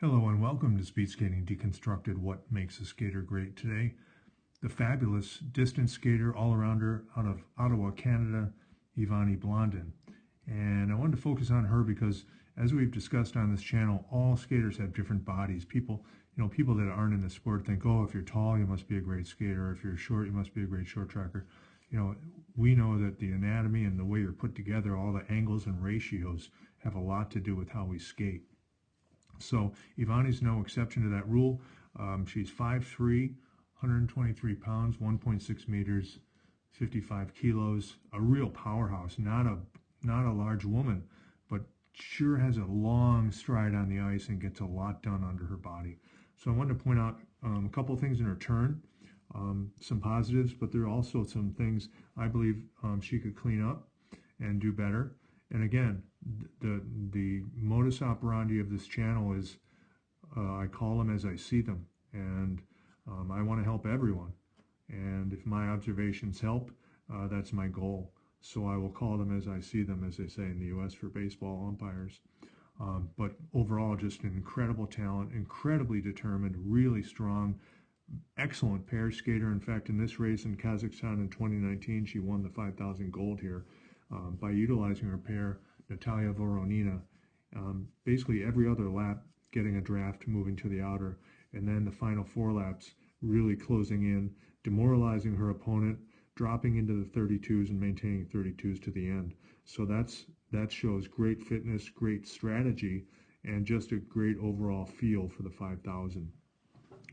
Hello and welcome to Speed Skating Deconstructed, What Makes a Skater Great. Today, the fabulous distance skater, all-arounder out of Ottawa, Canada, Ivanie Blondin. And I wanted to focus on her because, as we've discussed on this channel, all skaters have different bodies. People that aren't in the sport think, oh, if you're tall, you must be a great skater. If you're short, you must be a great short tracker. We know that the anatomy and the way you're put together, all the angles and ratios have a lot to do with how we skate. So Ivanie's no exception to that rule. She's 5'3", 123 pounds, 1.6 meters, 55 kilos, a real powerhouse, not a large woman, but sure has a long stride on the ice and gets a lot done under her body. So I wanted to point out a couple of things in her turn, some positives, but there are also some things I believe she could clean up and do better. And again, the modus operandi of this channel is I call them as I see them, and I want to help everyone. And if my observations help, that's my goal. So I will call them as I see them, as they say in the U.S. for baseball umpires. But overall, just an incredible talent, incredibly determined, really strong, excellent pair skater. In fact, in this race in Kazakhstan in 2019, she won the 5,000 gold here by utilizing her pair, Natalia Voronina, basically every other lap getting a draft, moving to the outer, and then the final 4 laps really closing in, demoralizing her opponent, dropping into the 32s and maintaining 32s to the end. So that shows great fitness, great strategy, and just a great overall feel for the 5,000.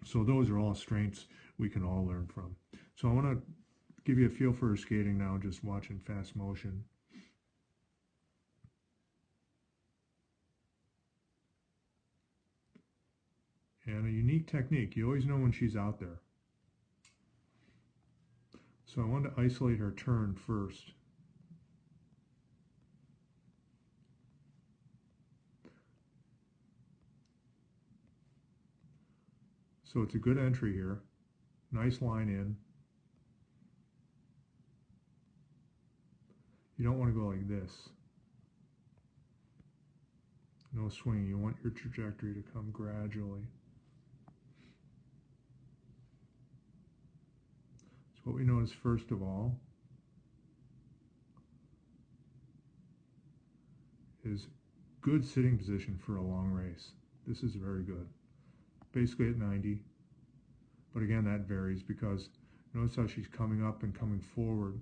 So those are all strengths we can all learn from. So I want to give you a feel for her skating now, just watching fast motion. And a unique technique. You always know when she's out there. So I wanted to isolate her turn first. So it's a good entry here. Nice line in. You don't want to go like this. No swing. You want your trajectory to come gradually. So what we notice first of all is good sitting position for a long race. This is very good. Basically at 90. But again, that varies because notice how she's coming up and coming forward.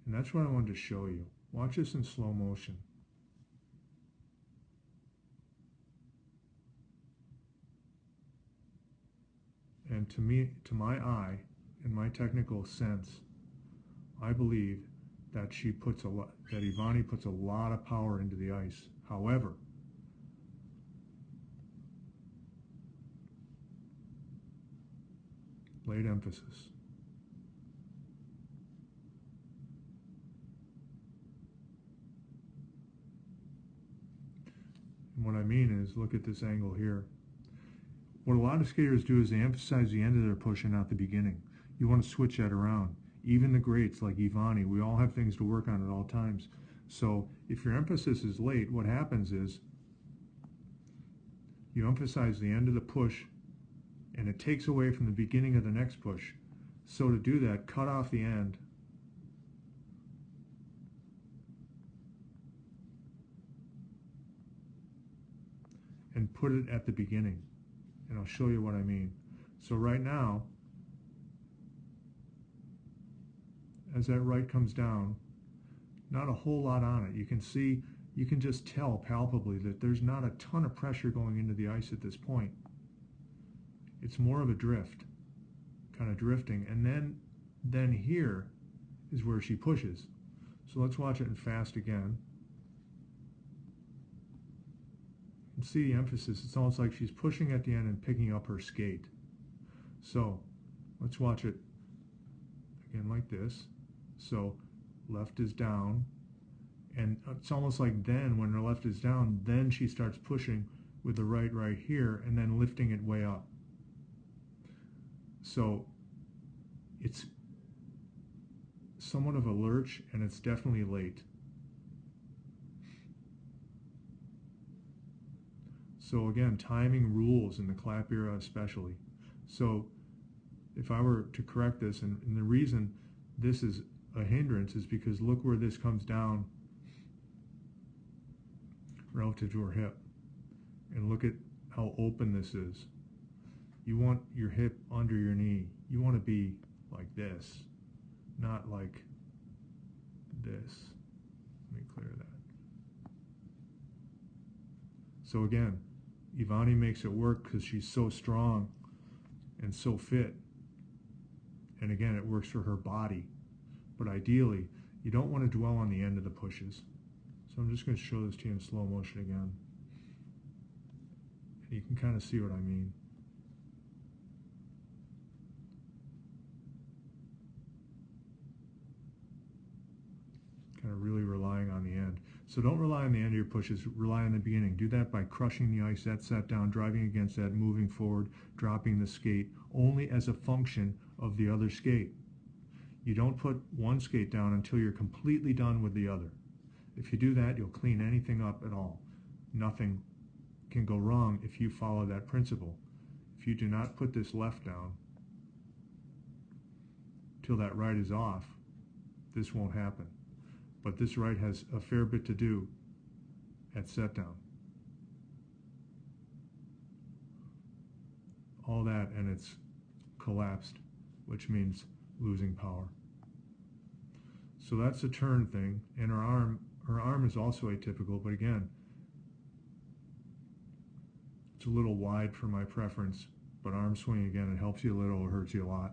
And that's what I wanted to show you. Watch this in slow motion. And to me, to my eye, in my technical sense, I believe that Ivanie puts a lot of power into the ice. However, late emphasis. And what I mean is, look at this angle here. What a lot of skaters do is they emphasize the end of their push and not the beginning. You want to switch that around. Even the greats like Ivanie, we all have things to work on at all times. So if your emphasis is late, what happens is you emphasize the end of the push and it takes away from the beginning of the next push. So to do that, cut off the end. And put it at the beginning. And I'll show you what I mean. So right now, as that right comes down, not a whole lot on it. You can see, you can just tell palpably that there's not a ton of pressure going into the ice at this point. It's more of a drift, kind of drifting. And then here is where she pushes. So let's watch it in fast again. You can see the emphasis. It's almost like she's pushing at the end and picking up her skate. So let's watch it again like this. So left is down, and it's almost like then when her left is down, then she starts pushing with the right here and then lifting it way up. So it's somewhat of a lurch, and it's definitely late. So again, timing rules in the clap era especially. So if I were to correct this, and the reason this is a hindrance is because look where this comes down relative to her hip. And look at how open this is. You want your hip under your knee. You want to be like this, not like this. Let me clear that. So again, Ivanie makes it work because she's so strong and so fit. And again, it works for her body. But ideally, you don't want to dwell on the end of the pushes. So I'm just going to show this to you in slow motion again. And you can kind of see what I mean. Kind of really relying on the end. So don't rely on the end of your pushes, rely on the beginning. Do that by crushing the ice, that set down, driving against that, moving forward, dropping the skate, only as a function of the other skate. You don't put one skate down until you're completely done with the other. If you do that, you'll clean anything up at all. Nothing can go wrong if you follow that principle. If you do not put this left down till that right is off, this won't happen. But this right has a fair bit to do at set down. All that, and it's collapsed, which means losing power. So that's a turn thing, and her arm is also atypical, but again, it's a little wide for my preference, but arm swing, again, it helps you a little, it hurts you a lot.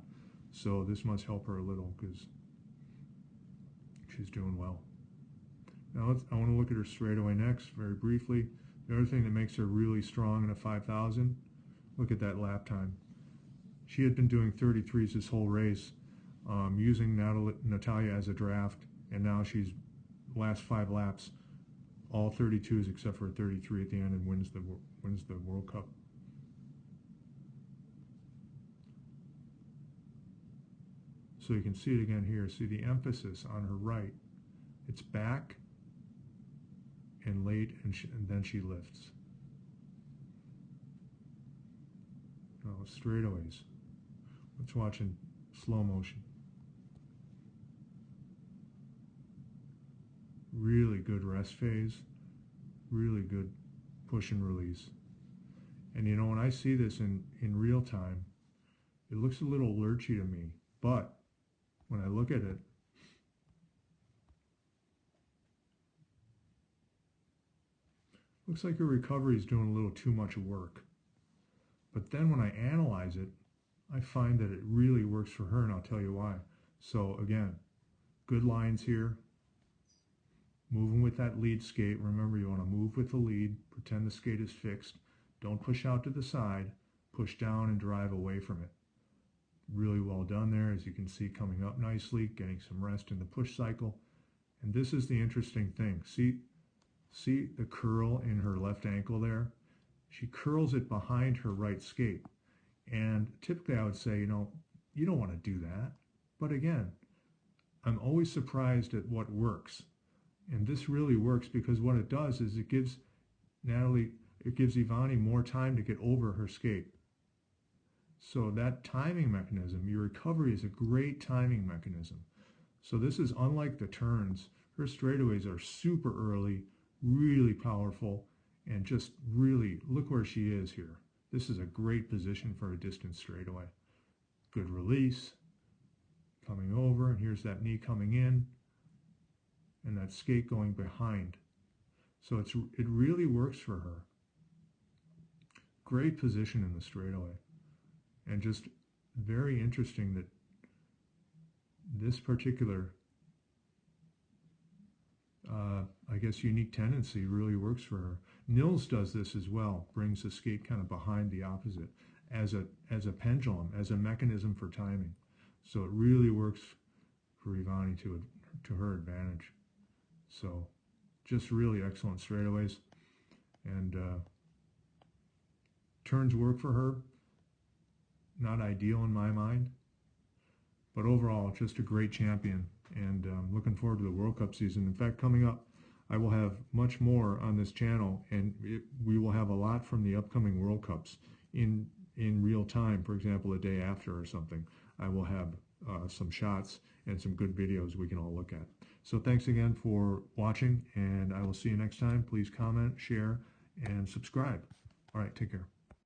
So this must help her a little because she's doing well. Now I want to look at her straightaway next, very briefly. The other thing that makes her really strong in a 5,000, look at that lap time. She had been doing 33s this whole race, using Natalia as a draft, and now she's last 5 laps, all 32s except for a 33 at the end, and wins the World Cup. So you can see it again here. See the emphasis on her right. It's back and late, and then she lifts. Now straightaways. Let's watch in slow motion. Really good rest phase. Really good push and release. And you know, when I see this in real time, it looks a little lurchy to me, but when I look at it, looks like her recovery is doing a little too much work. But then when I analyze it, I find that it really works for her, and I'll tell you why. So again, good lines here. Moving with that lead skate. Remember, you want to move with the lead. Pretend the skate is fixed. Don't push out to the side. Push down and drive away from it. Really well done there, as you can see, coming up nicely, getting some rest in the push cycle. And this is the interesting thing. See the curl in her left ankle there? She curls it behind her right skate. And typically I would say, you know, you don't want to do that. But again, I'm always surprised at what works. And this really works because what it does is it gives Ivanie more time to get over her skate. So that timing mechanism, your recovery is a great timing mechanism. So this is unlike the turns. Her straightaways are super early, really powerful, and just really, look where she is here. This is a great position for a distance straightaway. Good release, coming over, and here's that knee coming in, and that skate going behind. So it really works for her. Great position in the straightaway. And just very interesting that this particular, I guess, unique tendency really works for her. Nils does this as well, brings the skate kind of behind the opposite as a pendulum, as a mechanism for timing. So it really works for Ivanie to her advantage. So just really excellent straightaways. And turns work for her. Not ideal in my mind, but overall just a great champion, and looking forward to the World Cup season. In fact, coming up, I will have much more on this channel, and we will have a lot from the upcoming World Cups in real time. For example, a day after or something, I will have some shots and some good videos we can all look at. So thanks again for watching, and I will see you next time. Please comment, share, and subscribe. All right, take care.